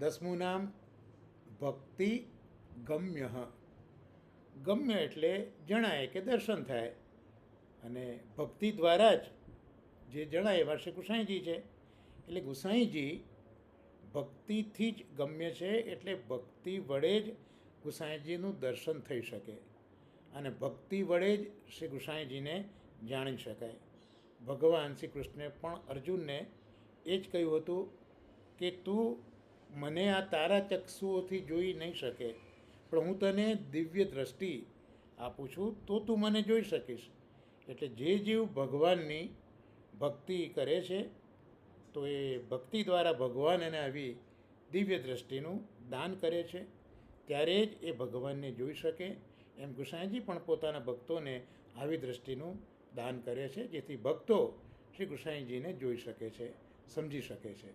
10મું નામ ભક્તિ ગમ્ય. ગમ્ય એટલે જણાય કે દર્શન થાય, અને ભક્તિ દ્વારા જ જે જણાય એવા શ્રી ગુસાઈજી છે. એટલે ગુસાઈજી ભક્તિથી જ ગમ્ય છે, એટલે ભક્તિ વડે જ ગુસાઈજીનું દર્શન થઈ શકે, અને ભક્તિ વડે જ શ્રી ગુસાઈજીને જાણી શકાય. ભગવાન શ્રી કૃષ્ણે પણ અર્જુનને એ જ કહ્યું હતું કે તું મને આ તારા ચક્ષુઓથી જોઈ નહીં શકે, પણ હું તને દિવ્ય દ્રષ્ટિ આપું છું, તો તું મને જોઈ શકીશ. એટલે જે જીવ ભગવાનની ભક્તિ કરે છે, તો એ ભક્તિ દ્વારા ભગવાન એને આવી દિવ્ય દ્રષ્ટિનું દાન કરે છે, ત્યારે જ એ ભગવાનને જોઈ શકે. એમ ગુસાઈજી પણ પોતાના ભક્તોને આવી દ્રષ્ટિનું દાન કરે છે, જેથી ભક્તો શ્રી ગુસાઈજીને જોઈ શકે છે, સમજી શકે છે.